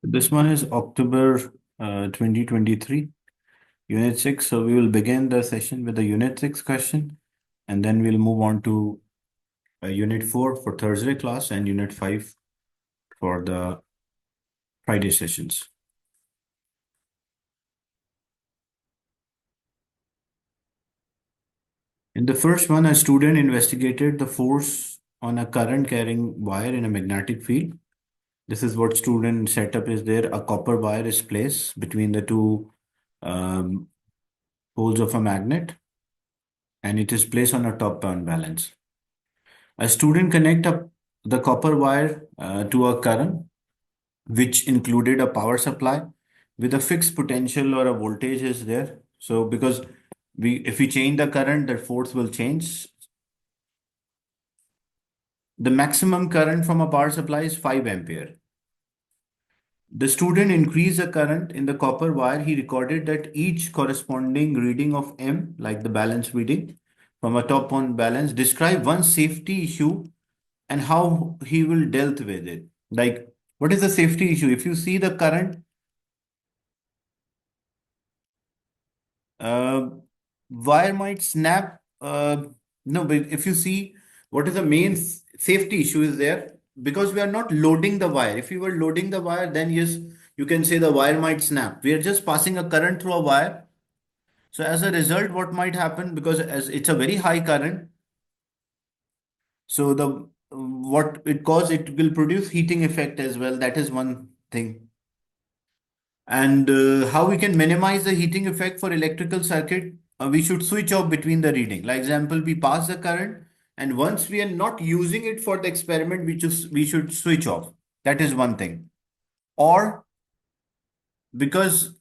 This one is October 2023, Unit 6. So we will begin the session with the Unit 6 question, and then we'll move on to Unit 4 for Thursday class and Unit 5 for the Friday sessions. In the first one, a student investigated the force on a current carrying wire in a magnetic field. This is what student setup is there. A copper wire is placed between the two um, poles of a magnet, and it is placed on a top-down balance. A student connect up the copper wire to a current, which included a power supply with a fixed potential or a voltage is there. So because if we change the current, the force will change. The maximum current from a power supply is 5 ampere. The student increased the current in the copper wire. He recorded that each corresponding reading of M, like the balance reading from a top on balance, describe one safety issue and how he will dealt with it. Like, what is the safety issue? If you see the current, uh, wire might snap. No, but if you see what is the main safety issue is there, because we are not loading the wire. If you were loading the wire, then yes, you can say the wire might snap. We are just passing a current through a wire. So as a result, what might happen, because as it's a very high current, so the what it cause, it will produce heating effect as well. That is one thing. And how we can minimize the heating effect for electrical circuit, we should switch off between the reading. Like example, we pass the current, and once we are not using it for the experiment, we should switch off. That is one thing. Or because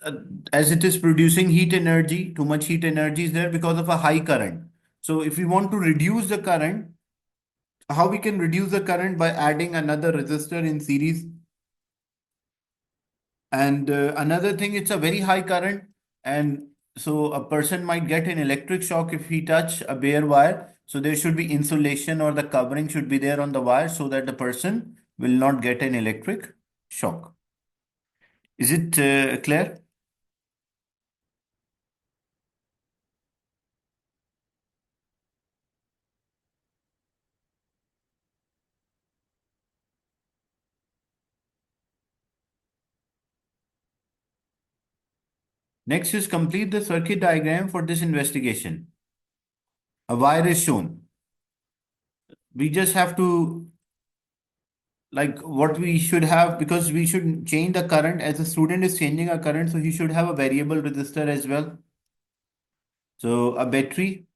as it is producing heat energy, too much heat energy is there because of a high current. So if we want to reduce the current, how we can reduce the current? By adding another resistor in series. And another thing, it's a very high current, and so a person might get an electric shock if he touch a bare wire. So there should be insulation, or the covering should be there on the wire, so that the person will not get an electric shock. Is it clear? Next is complete the circuit diagram for this investigation. A wire is shown. We just have to, like, what we should have, because we should change the current as a student is changing a current, so he should have a variable resistor as well. So a battery,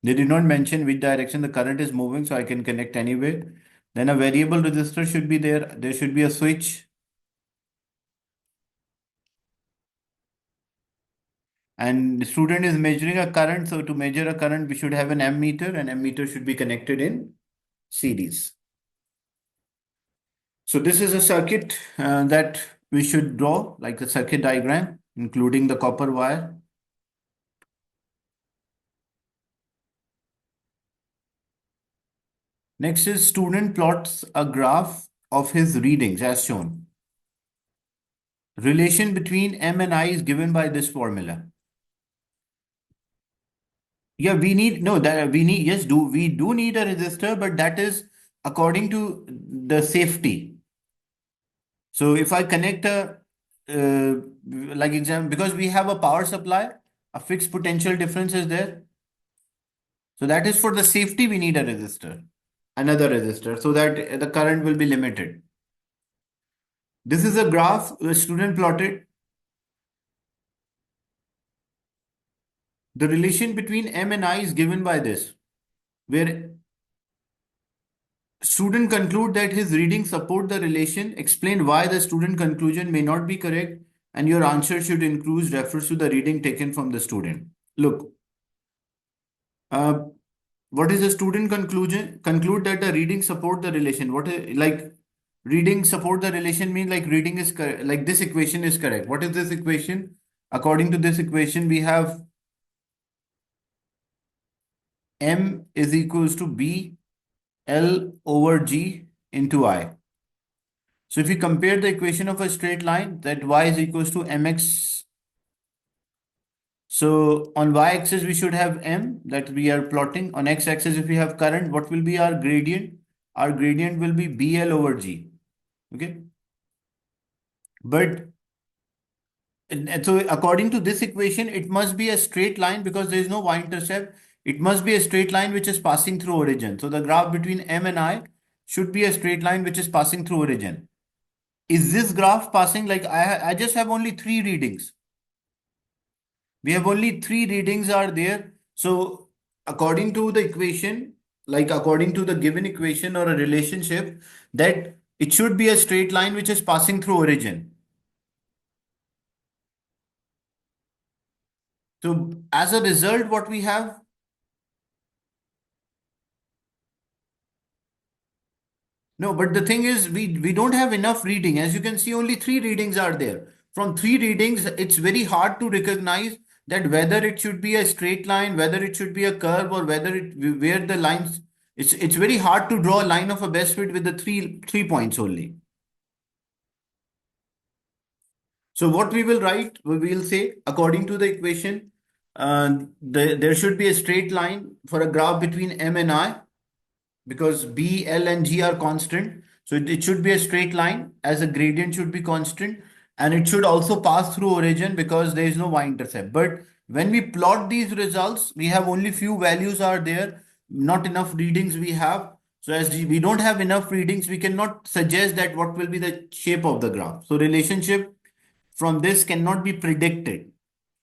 they did not mention which direction the current is moving, so I can connect anyway. Then a variable resistor should be there. There should be a switch. And the student is measuring a current. So to measure a current, we should have an ammeter, and ammeter should be connected in series. So this is a circuit that we should draw, like a circuit diagram, including the copper wire. Next is student plots a graph of his readings as shown. Relation between M and I is given by this formula. Yeah, we need, no, that we need, yes, we do need a resistor, but that is according to the safety. So if I connect a, like example, because we have a power supply, a fixed potential difference is there. So that is for the safety, we need a resistor, another resistor, so that the current will be limited. This is a graph the student plotted. The relation between M and I is given by this, where student conclude that his readings support the relation. Explain why the student conclusion may not be correct, and your answer should include reference to the reading taken from the student. Look, uh, what is the student conclusion? Conclude that the reading support the relation. What is, like, reading support the relation means, like, reading is correct, like this equation is correct. What is this equation? According to this equation, we have M is equals to B L over G into I. So if we compare the equation of a straight line, that y is equals to mx. So on y-axis, we should have m that we are plotting. On x-axis, if we have current, what will be our gradient? Our gradient will be BL over G. Okay. But and so according to this equation, it must be a straight line because there is no y-intercept. It must be a straight line which is passing through origin. So the graph between M and I should be a straight line which is passing through origin. Is this graph passing? Like I just have only three readings. We have only three readings are there. So according to the equation, like according to the given equation or a relationship, that it should be a straight line which is passing through origin. So as a result, what we have. No, but the thing is, we don't have enough reading. As you can see, only three readings are there. From three readings, it's very hard to recognize that whether it should be a straight line, whether it should be a curve, or whether it where the lines. It's very hard to draw a line of a best fit with the three points only. So what we will write, we will say according to the equation, there should be a straight line for a graph between M and I, because B, L, and G are constant. So it should be a straight line as the gradient should be constant, and it should also pass through origin because there is no y-intercept. But when we plot these results, we have only few values are there, not enough readings we have. So as we don't have enough readings, we cannot suggest that what will be the shape of the graph. So relationship from this cannot be predicted.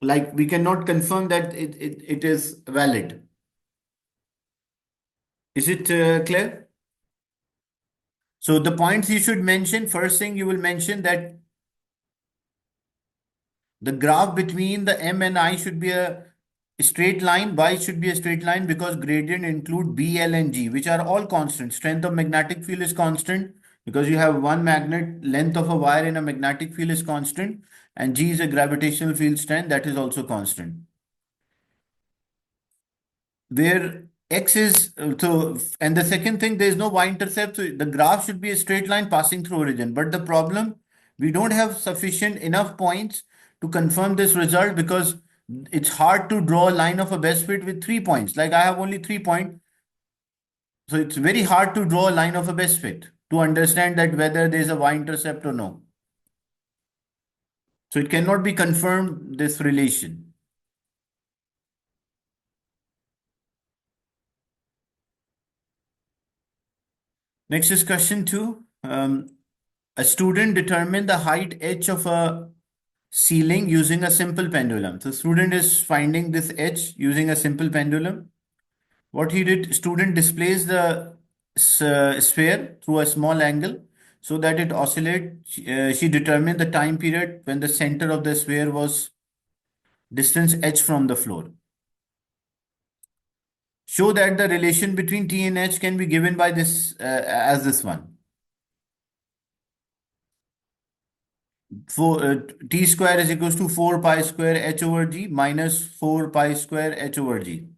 Like we cannot confirm that it is valid. Is it clear? So the points you should mention, first thing you will mention that the graph between the M and I should be a straight line. Y should be a straight line because gradient include B, L, and G, which are all constant. Strength of magnetic field is constant because you have one magnet, length of a wire in a magnetic field is constant, and G is a gravitational field strength that is also constant. Where x is and the second thing, there is no y-intercept, so the graph should be a straight line passing through origin. But the problem, we don't have sufficient enough points to confirm this result because it's hard to draw a line of a best fit with 3 points. Like I have only 3 points, so it's very hard to draw a line of a best fit to understand that whether there is a y-intercept or no. So it cannot be confirmed, this relation. Next is question 2. A student determined the height h of a ceiling using a simple pendulum. So student is finding this h using a simple pendulum. What he did, student displays the sphere through a small angle so that it oscillates. She determined the time period when the center of the sphere was distance h from the floor. Show that the relation between t and h can be given by this as this one. For t square is equals to 4 pi square h over g minus 4 pi square h over g.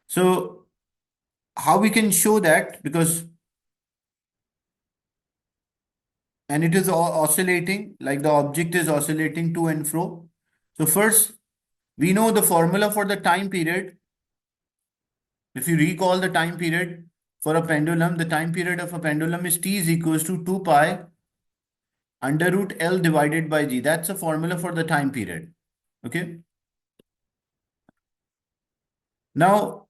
So how we can show that, because and it is oscillating, like the object is oscillating to and fro. So first we know the formula for the time period. If you recall the time period for a pendulum, the time period of a pendulum is t is equals to 2 pi under root L divided by G. That's a formula for the time period. Okay. Now,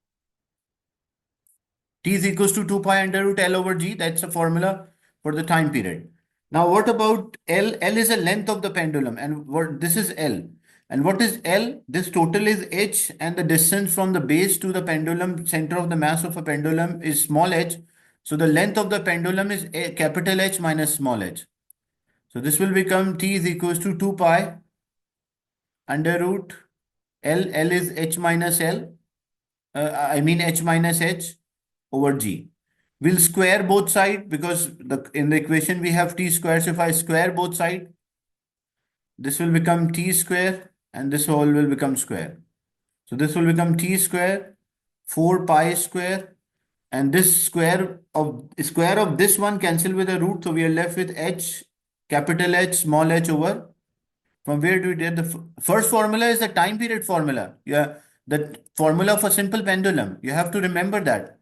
T is equals to 2 pi under root L over G. That's a formula for the time period. Now, what about L? L is the length of the pendulum, and what this is L. And what is L? This total is h, and the distance from the base to the pendulum, center of the mass of a pendulum, is small h. So the length of the pendulum is capital H minus small h. So this will become T is equals to 2 pi under root L. L is h minus L. I mean h minus h over G. We'll square both sides because in the equation we have t square. So if I square both sides, this will become t square and this whole will become square. So this will become t square 4 pi square And this square of this one cancel with a root, so we are left with h, capital H, small h over. From where do we get the first formula is the time period formula. Yeah, the formula for simple pendulum. You have to remember that.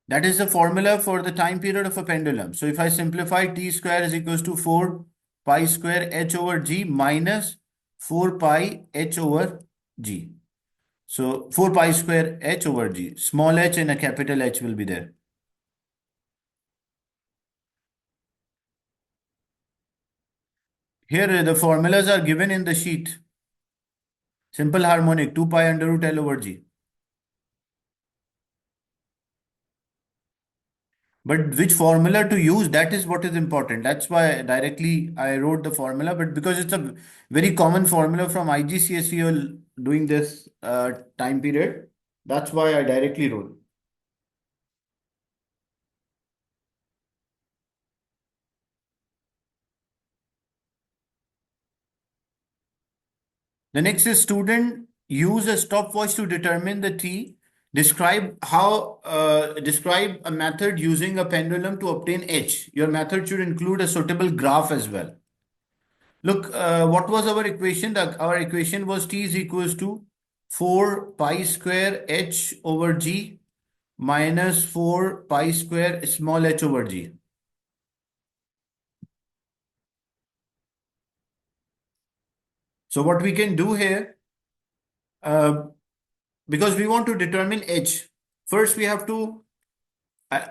That is the formula for the time period of a pendulum. So if I simplify, t square is equals to 4 pi square h over g minus 4 pi h over g. So 4 pi square h over g. Small h and a capital H will be there. Here the formulas are given in the sheet. Simple harmonic 2 pi under root L over g. But which formula to use, that is what is important. That's why directly I wrote the formula. But because it's a very common formula from IGCSE doing this time period, that's why I directly wrote. The next is student use a stopwatch to determine the t. Describe a method using a pendulum to obtain h. Your method should include a suitable graph as well. Look, what was our equation? Our equation was t is equals to 4 pi square h over g minus 4 pi square small h over g. So what we can do here, uh, because we want to determine h, first we have to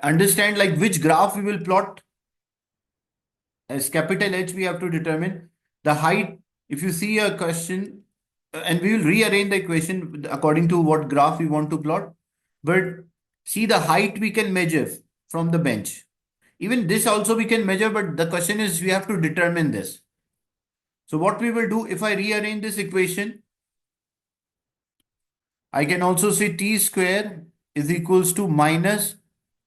understand like which graph we will plot. As capital H, we have to determine the height. If you see a question, and we will rearrange the equation according to what graph we want to plot. But see, the height we can measure from the bench. Even this also we can measure, but the question is we have to determine this. So what we will do, if I rearrange this equation, I can also say t square is equals to minus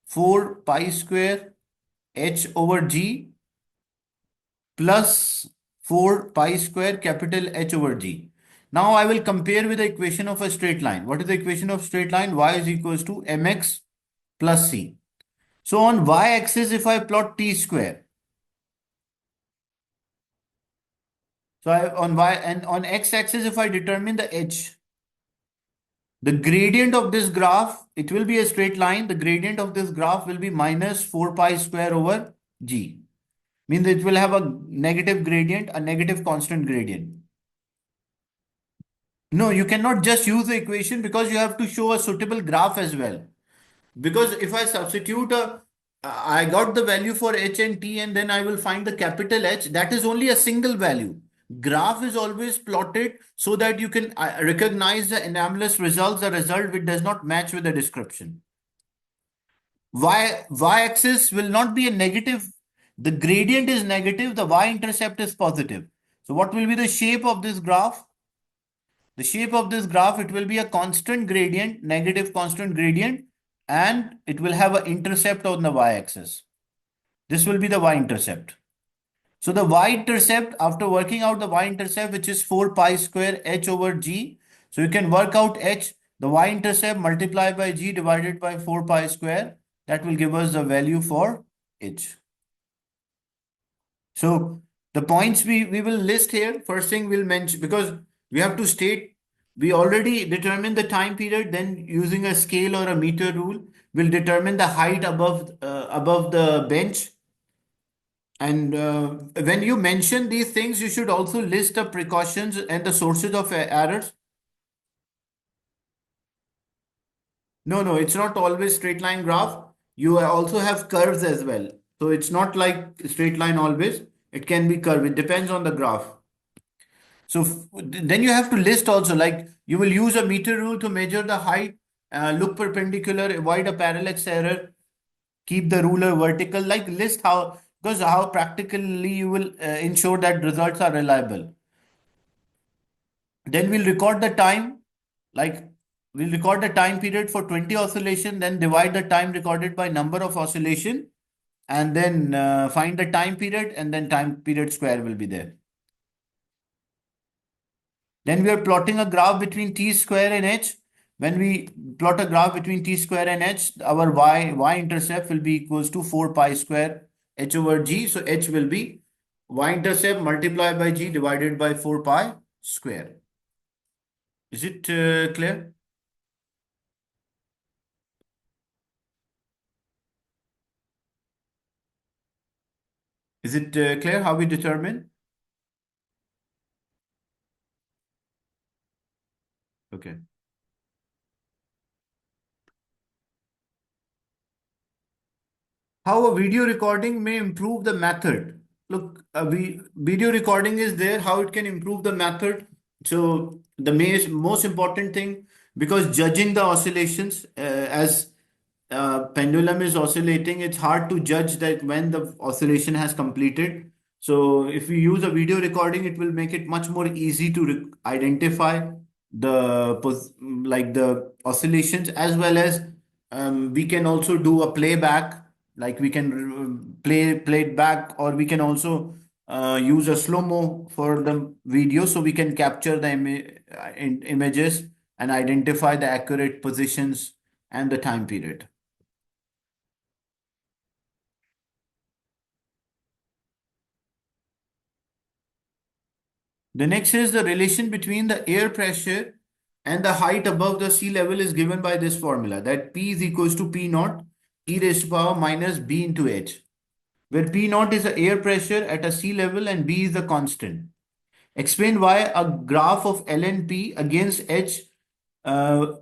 4 pi square h over g plus 4 pi square capital H over g. Now I will compare with the equation of a straight line. What is the equation of straight line? Y is equals to mx plus c. So on y-axis, if I plot t square, on y and on x-axis, if I determine the h, the gradient of this graph, it will be a straight line. The gradient of this graph will be minus 4 pi square over g. Means it will have a negative gradient, a negative constant gradient. No, you cannot just use the equation because you have to show a suitable graph as well. Because if I substitute I got the value for h and t and then I will find the capital H, that is only a single value. Graph is always plotted so that you can recognize the anomalous results, the result which does not match with the description. Y-axis will not be a negative. The gradient is negative, the y-intercept is positive. So what will be the shape of this graph? The shape of this graph, it will be a constant gradient, negative constant gradient, and it will have an intercept on the y-axis. This will be the y-intercept. So the y-intercept, after working out the y-intercept, which is 4 pi square h over g, so you can work out h, the y-intercept multiplied by g divided by 4 pi square, that will give us the value for h. So the points we will list here, first thing we'll mention, because we have to state, we already determined the time period, then using a scale or a meter rule, we'll determine the height above the bench. And when you mention these things, you should also list the precautions and the sources of errors. No, no, it's not always straight line graph. You also have curves as well. So it's not like straight line always. It can be curved. It depends on the graph. So then you have to list also, like you will use a meter rule to measure the height, look perpendicular, avoid a parallax error, keep the ruler vertical, like list how, because how practically you will ensure that results are reliable. Then we'll record the time, like we'll record the time period for 20 oscillation, then divide the time recorded by number of oscillation, and then find the time period, and then time period square will be there. Then we are plotting a graph between t square and h. When we plot a graph between t square and h, our y-intercept will be equals to 4 pi square h over g. So h will be y-intercept multiplied by g divided by 4 pi square. Is it clear? Is it clear how we determine? Okay. How a video recording may improve the method. Look, video recording is there, how it can improve the method. So the most important thing, because judging the oscillations as pendulum is oscillating, it's hard to judge that when the oscillation has completed. So if we use a video recording, it will make it much more easy to identify like the oscillations, as well as we can also do a playback, like we can play it back, or we can also use a slow-mo for the video, so we can capture the images and identify the accurate positions and the time period. The next is the relation between the air pressure and the height above the sea level is given by this formula, that P is equals to P naught e raised to power minus B into H, where P naught is the air pressure at a sea level and B is the constant. Explain why a graph of ln P against H uh,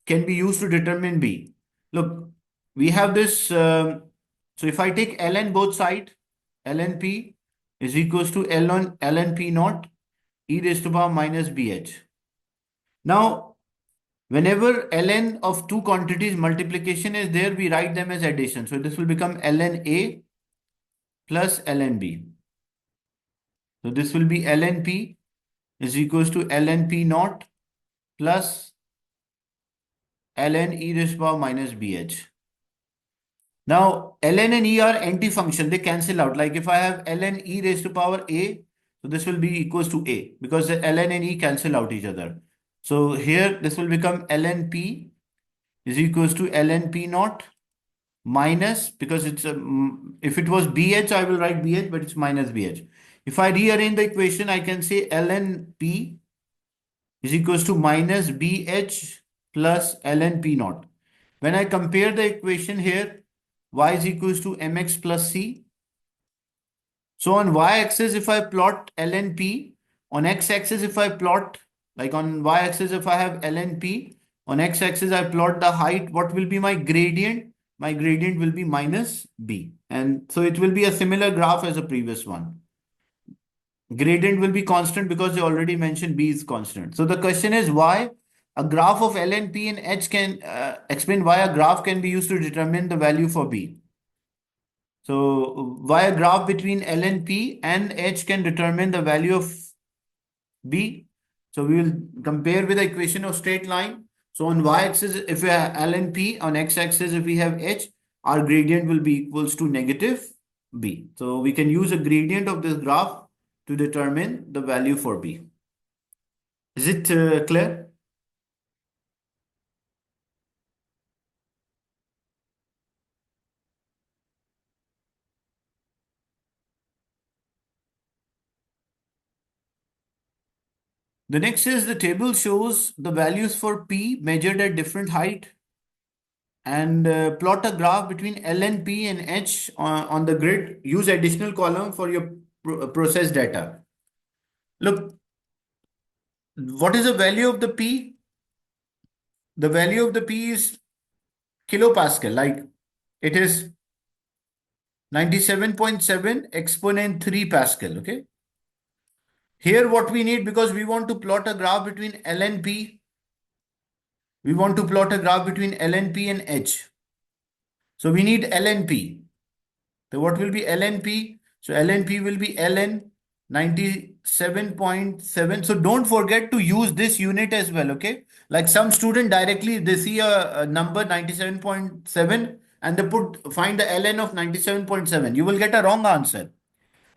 can be used to determine B. Look, we have this. So if I take ln both sides, ln P is equals to ln P naught e raised to power minus bh. Now, whenever ln of two quantities multiplication is there, we write them as addition. So this will become ln A plus ln B. So this will be ln P is equals to ln P naught plus ln e raised to power minus bh. Now, ln and e are anti-function. They cancel out. Like if I have ln e raised to power a, so this will be equals to a, because the ln and e cancel out each other. So here this will become ln p is equals to ln p naught minus, because it's a, if it was bh, I will write bh, but it's minus bh. If I rearrange the equation, I can say ln p is equals to minus bh plus ln p naught. When I compare the equation here, y is equals to mx plus c. So on y-axis, if I plot ln p, on x-axis, if I plot, like on y-axis, if I have ln p, on x-axis, I plot the height, what will be my gradient? My gradient will be minus b. And so it will be a similar graph as the previous one. Gradient will be constant because they already mentioned b is constant. So the question is why a graph of ln p and h can explain why a graph can be used to determine the value for b. So why a graph between ln p and h can determine the value of b. So we will compare with the equation of straight line. So on y-axis, if we have ln p, on x-axis, if we have h, our gradient will be equals to negative b. So we can use a gradient of this graph to determine the value for b. Is it clear? The next is the table shows the values for p measured at different height, and plot a graph between ln p and h on the grid. Use additional column for your process data. Look, what is the value of the p? The value of the p is kilopascal, like it is 97.7 exponent 3 Pascal, okay? Here what we need, because we want to plot a graph between ln p, we want to plot a graph between ln p and h. So we need ln p. So what will be ln p? So ln p will be ln 97.7. So don't forget to use this unit as well, okay? Like some student directly, they see a number 97.7 and they find the ln of 97.7. You will get a wrong answer,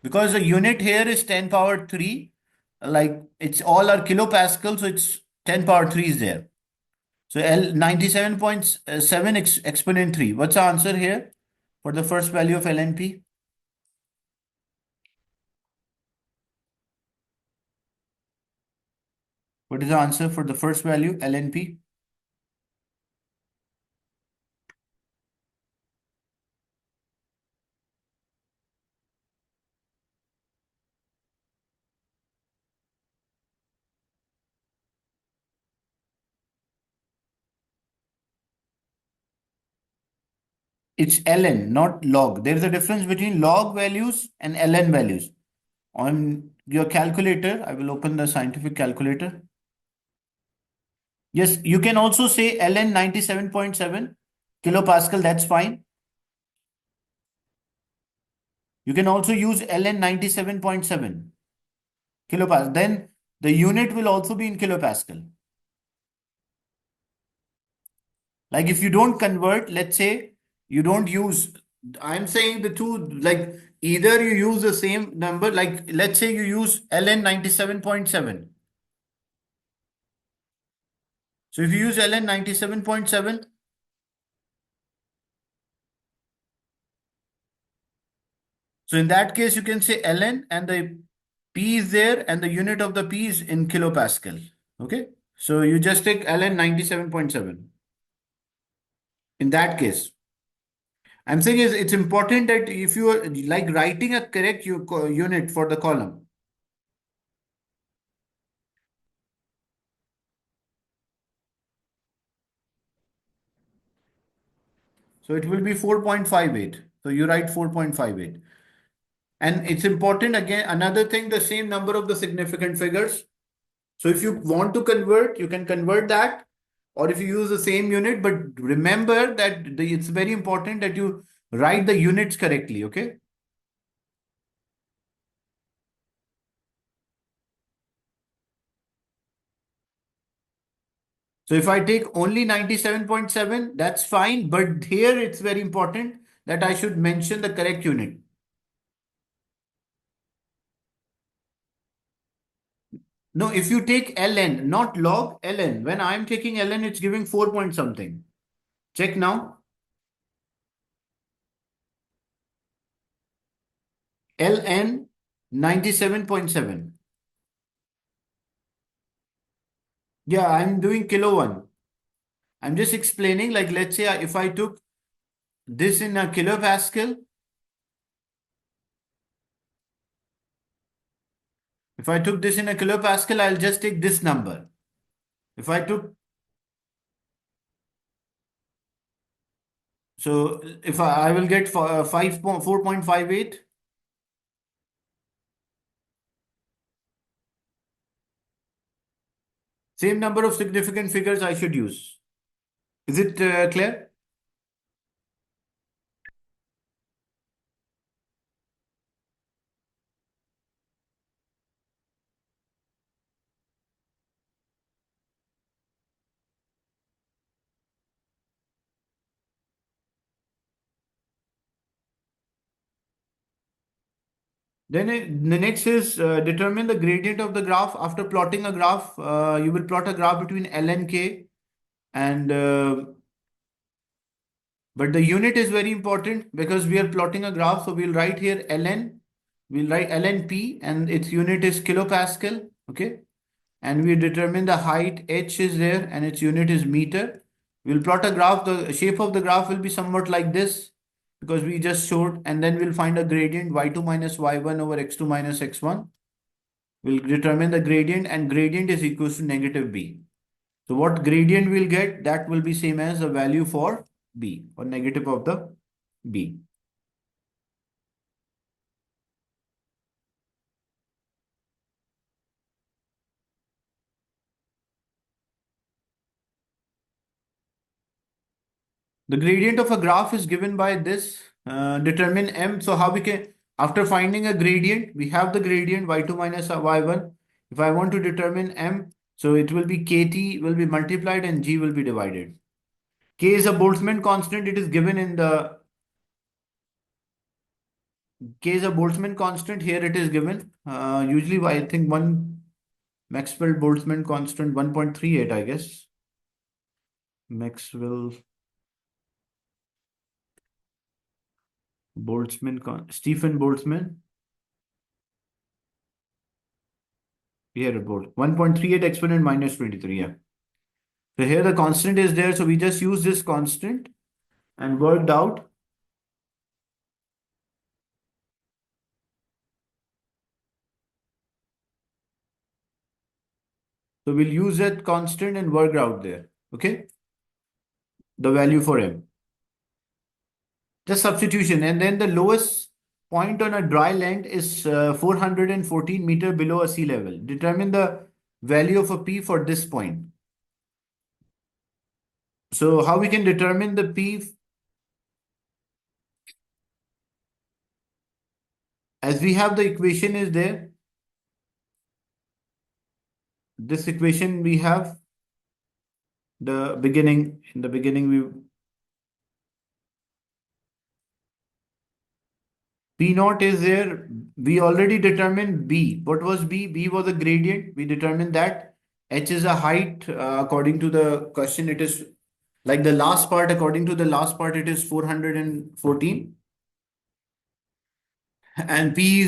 because the unit here is 10 power 3 like it's all are kilopascal, so it's 10 power 3 is there. So L 97.7 exponent 3. What's the answer here for the first value of LNP? What is the answer for the first value LNP? It's ln, not log. There is a difference between log values and ln values. On your calculator, I will open the scientific calculator. Yes, you can also say ln 97.7 kilopascal, that's fine. You can also use ln 97.7 kilopascal. Then the unit will also be in kilopascal. Like if you don't convert, let's say you don't use, I'm saying the two, like either you use the same number, like let's say you use ln 97.7. So if you use ln 97.7, so in that case you can say ln and the p is there and the unit of the p is in kilopascal. Okay. So you just take ln 97.7 in that case. I'm saying is it's important that if you are like writing a correct unit for the column. So it will be 4.58. So you write 4.58. And it's important again, another thing, the same number of the significant figures. So if you want to convert, you can convert that, or if you use the same unit, but remember that it's very important that you write the units correctly, okay? So if I take only 97.7, that's fine, but here it's very important that I should mention the correct unit. No, if you take ln, not log, ln. When I'm taking ln, it's giving 4 point something. Check now. ln 97.7. Yeah, I'm doing kilo one. I'm just explaining, like, let's say if I took this in a kilopascal, if I took this in a kilopascal, I'll just take this number. If I took, so if I will get 4.58, same number of significant figures I should use. Is it clear? Then the next is determine the gradient of the graph. After plotting a graph, you will plot a graph between L and K, and but the unit is very important because we are plotting a graph. So we'll write here ln, we'll write lnp, and its unit is kilopascal. Okay, and we determine the height h is there, and its unit is meter. We'll plot a graph. The shape of the graph will be somewhat like this because we just showed, and then we'll find a gradient y2 minus y1 over x2 minus x1. We'll determine the gradient, and gradient is equals to negative b. So what gradient we'll get, that will be same as the value for b, or negative of the b. The gradient of a graph is given by this. Determine m. So how we can, after finding a gradient, we have the gradient y2 minus y1. If I want to determine m, so it will be kt will be multiplied and g will be divided. K is a Boltzmann constant. It is given in the K is a Boltzmann constant. Here it is given. Usually I think one. Maxwell-Boltzmann constant 1.38, I guess. Maxwell Stephen Boltzmann. Here it goes. 1.38 exponent minus 23. Yeah. So here the constant is there. So we just use this constant and worked out. So we'll use that constant and work out there. Okay. The value for m. Just substitution. And then the lowest point on a dry land is 414 meter below a sea level. Determine the value of a p for this point. So how we can determine the p, as we have the equation is there. This equation we have in the beginning we P naught is there. We already determined B. What was B? B was a gradient. We determined that. H is a height. According to the question, it is like the last part. According to the last part, it is 414. And P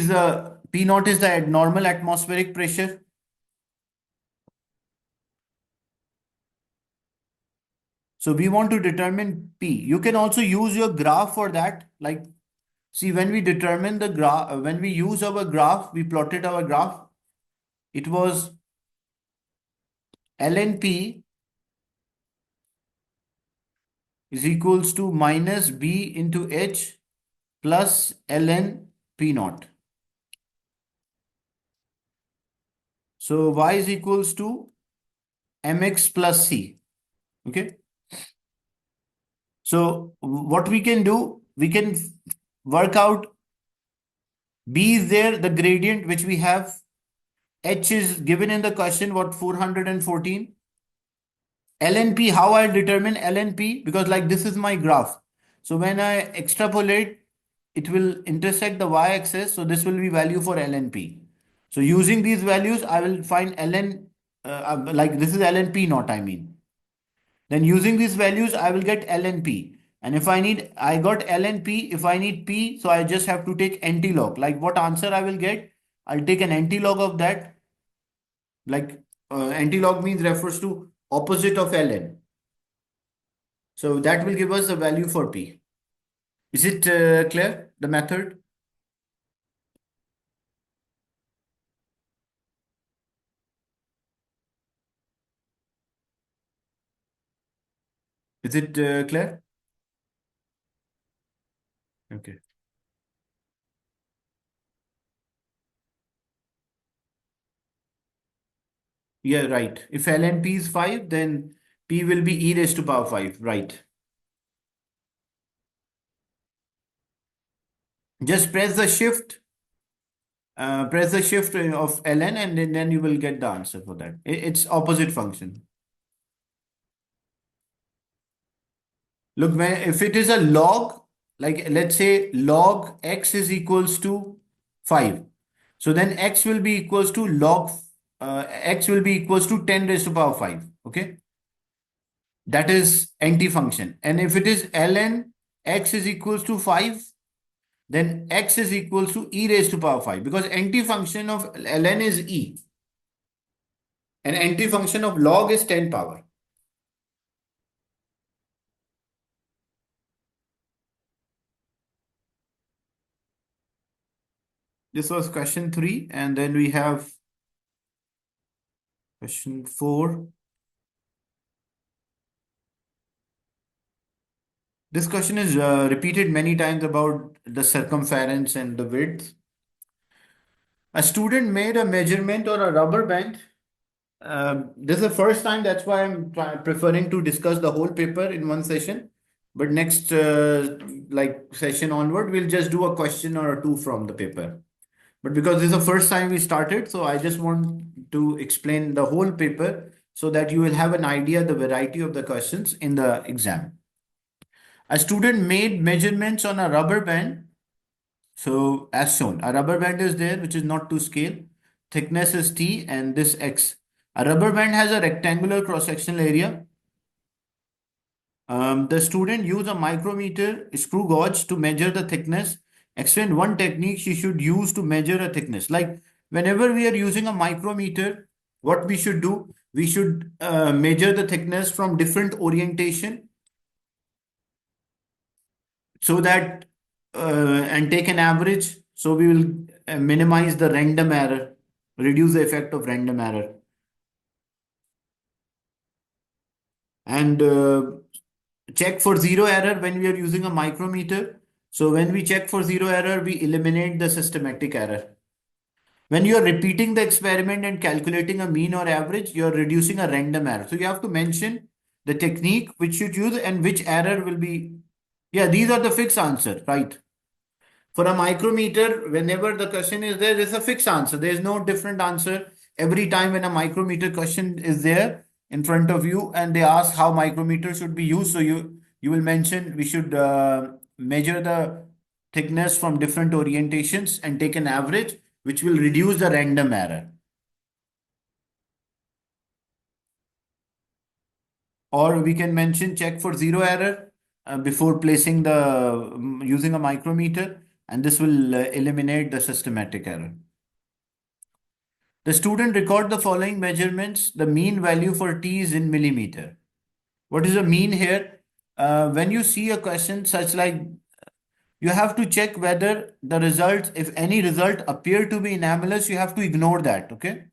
naught is the normal atmospheric pressure. So we want to determine P. You can also use your graph for that. Like, see, when we determine the graph, when we use our graph, we plotted our graph. It was ln P is equals to minus B into H plus ln P naught. So Y is equals to mx plus C. Okay. So what we can do, we can work out B is there, the gradient which we have. H is given in the question, what, 414. LNP, how I determine LNP? Because like this is my graph. So when I extrapolate, it will intersect the y-axis. So this will be value for LNP. So using these values, I will find ln, like this is LNP not, I mean. Then using these values, I will get LNP. And if I got LNP, if I need P, so I just have to take anti-log. Like what answer I will get, I'll take an anti-log of that. Like anti-log means refers to opposite of ln. So that will give us the value for P. Is it clear, the method? Is it clear? Okay. Yeah, right. If ln P is 5, then P will be e raised to power 5. Right. Just press the shift of ln and then you will get the answer for that. It's opposite function. Look, if it is a log, like let's say log x is equals to 5. So then x will be equals to x will be equals to 10 raised to power 5. Okay. That is anti-function. And if it is ln x is equals to 5, then x is equals to e raised to power 5 because anti-function of ln is e and anti-function of log is 10 power. This was question 3 and then we have question 4. This question is repeated many times about the circumference and the width. A student made a measurement on a rubber band. This is the first time, that's why I'm preferring to discuss the whole paper in one session. But next like session onward, we'll just do a question or two from the paper. But because this is the first time we started, so I just want to explain the whole paper so that you will have an idea the variety of the questions in the exam. A student made measurements on a rubber band. So as shown, a rubber band is there, which is not to scale. thickness is T and this X. A rubber band has a rectangular cross-sectional area. The student use a micrometer screw gauge to measure the thickness. Explain one technique she should use to measure a thickness. Like whenever we are using a micrometer, what we should do, we should measure the thickness from different orientation so that and take an average. So we will minimize the random error, reduce the effect of random error. And check for zero error when we are using a micrometer. So when we check for zero error, we eliminate the systematic error. When you are repeating the experiment and calculating a mean or average, you are reducing a random error. So you have to mention the technique which you use and which error will be. Yeah, these are the fixed answer, right? For a micrometer, whenever the question is there, there's a fixed answer. There's no different answer every time when a micrometer question is there in front of you and they ask how micrometer should be used. So you will mention we should measure the thickness from different orientations and take an average, which will reduce the random error. Or we can mention check for zero error before placing the using a micrometer, and this will eliminate the systematic error. The student record the following measurements. The mean value for t is in millimeter. What is the mean here? When you see a question such like, you have to check whether the results, if any result appear to be anomalous, you have to ignore that, okay?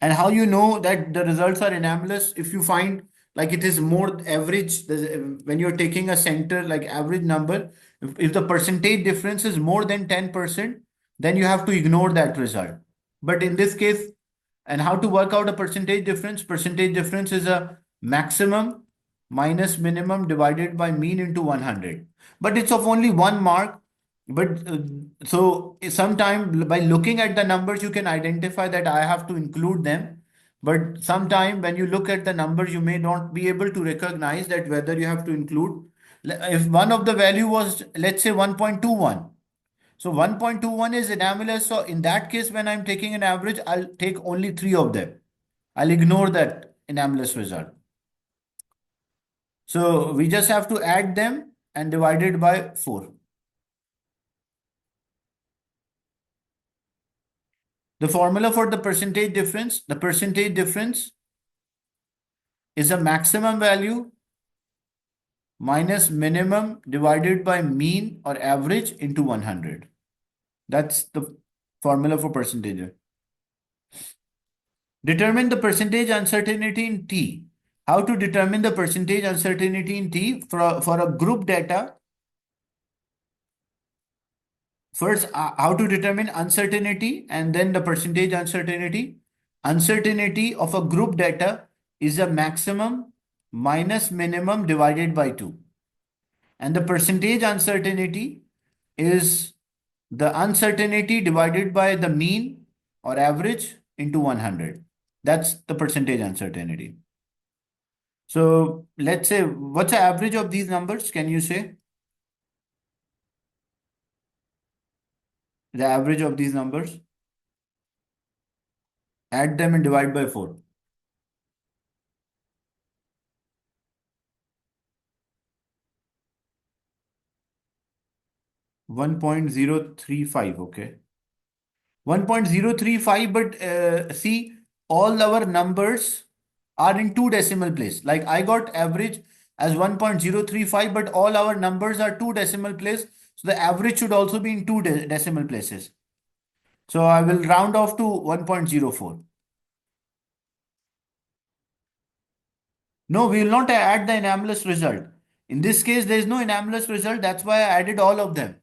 And how you know that the results are anomalous? If you find like it is more average, when you're taking a center like average number, if the percentage difference is more than 10%, then you have to ignore that result. But in this case, and how to work out a percentage difference? Percentage difference is a maximum minus minimum divided by mean into 100. But it's of only one mark. But so sometime by looking at the numbers, you can identify that I have to include them. But sometime when you look at the numbers, you may not be able to recognize that whether you have to include. If one of the value was, let's say 1.21. So 1.21 is anomalous. So in that case, when I'm taking an average, I'll take only three of them. I'll ignore that anomalous result. So we just have to add them and divide it by 4. The formula for the percentage difference is a maximum value minus minimum divided by mean or average into 100. That's the formula for percentage. Determine the percentage uncertainty in T. How to determine the percentage uncertainty in T for a group data? First, how to determine uncertainty and then the percentage uncertainty. Uncertainty of a group data is a maximum minus minimum divided by 2. And the percentage uncertainty is the uncertainty divided by the mean or average into 100. That's the percentage uncertainty. So let's say, what's the average of these numbers? Can you say? The average of these numbers? Add them and divide by 4. 1.035, okay. 1.035, but see, all our numbers are in two decimal place. Like I got average as 1.035, but all our numbers are two decimal place. So the average should also be in two decimal places. So I will round off to 1.04. No, we will not add the anomalous result. In this case, there is no anomalous result. That's why I added all of them.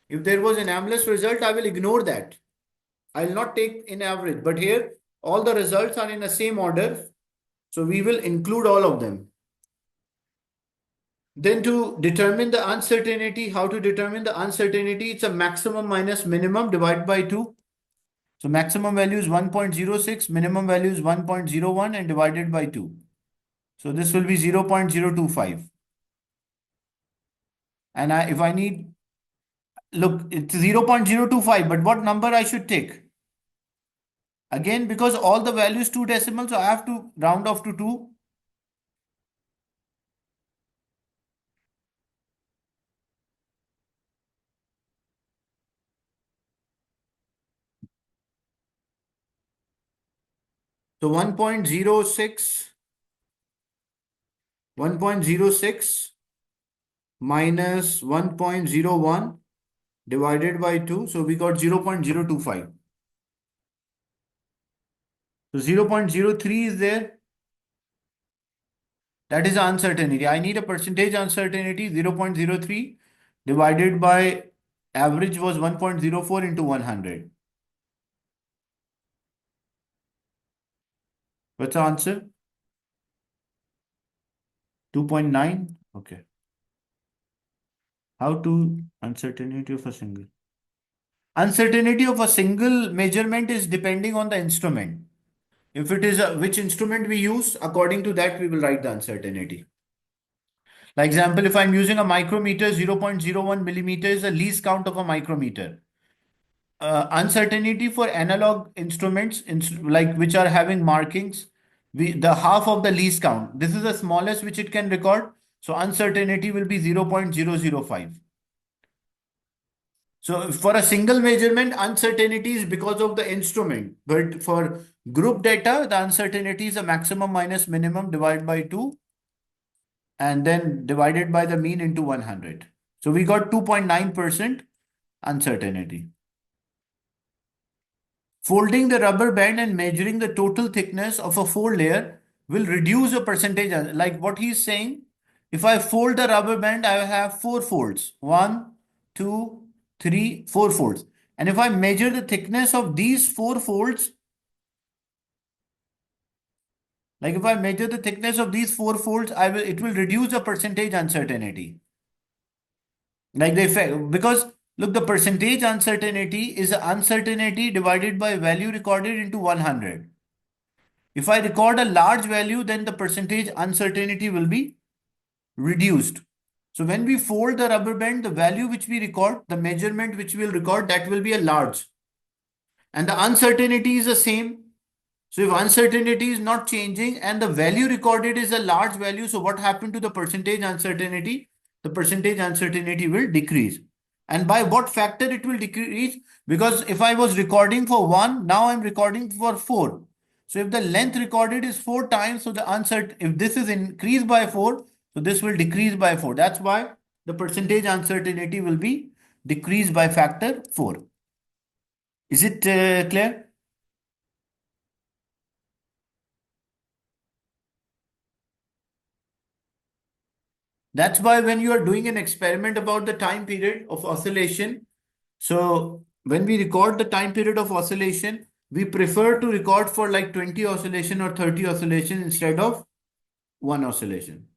If there was an anomalous result, I will ignore that. I will not take in average. But here, all the results are in the same order. So we will include all of them. Then to determine the uncertainty, how to determine the uncertainty? It's a maximum minus minimum divided by 2. So maximum value is 1.06, minimum value is 1.01 and divided by 2. So this will be 0.025. And if I need, look, it's 0.025, but what number I should take? Again, because all the values two decimals, so I have to round off to 2. So 1.06 minus 1.01 divided by 2. So we got 0.025. So 0.03 is there. That is the uncertainty. I need a percentage uncertainty. 0.03 divided by average was 1.04 into 100. What's the answer? 2.9. Okay. How to uncertainty of a single? Uncertainty of a single measurement is depending on the instrument. If it is which instrument we use, according to that, we will write the uncertainty. Like example, if I'm using a micrometer, 0.01 millimeter is the least count of a micrometer. Uncertainty for analog instruments, like which are having markings, the half of the least count. This is the smallest which it can record. So uncertainty will be 0.005. So for a single measurement, uncertainty is because of the instrument. But for group data, the uncertainty is a maximum minus minimum divided by 2 and then divided by the mean into 100. So we got 2.9% uncertainty. Folding the rubber band and measuring the total thickness of a fold layer will reduce the percentage. Like what he's saying, if I fold the rubber band, I will have 4 folds. 1, 2, 3, 4 folds. And if I measure the thickness of these 4 folds, like if I measure the thickness of these 4 folds, it will reduce the percentage uncertainty. Like the effect, because look, the percentage uncertainty is the uncertainty divided by value recorded into 100. If I record a large value, then the percentage uncertainty will be reduced. So when we fold the rubber band, the value which we record, the measurement which we'll record, that will be a large. And the uncertainty is the same. So if uncertainty is not changing and the value recorded is a large value, so what happened to the percentage uncertainty? The percentage uncertainty will decrease. And by what factor it will decrease? Because if I was recording for 1, now I'm recording for 4. So if the length recorded is 4 times, so the if this is increased by 4, so this will decrease by 4. That's why the percentage uncertainty will be decreased by factor 4. Is it clear? That's why when you are doing an experiment about the time period of oscillation, so when we record the time period of oscillation, we prefer to record for like 20 oscillation or 30 oscillation instead of one oscillation.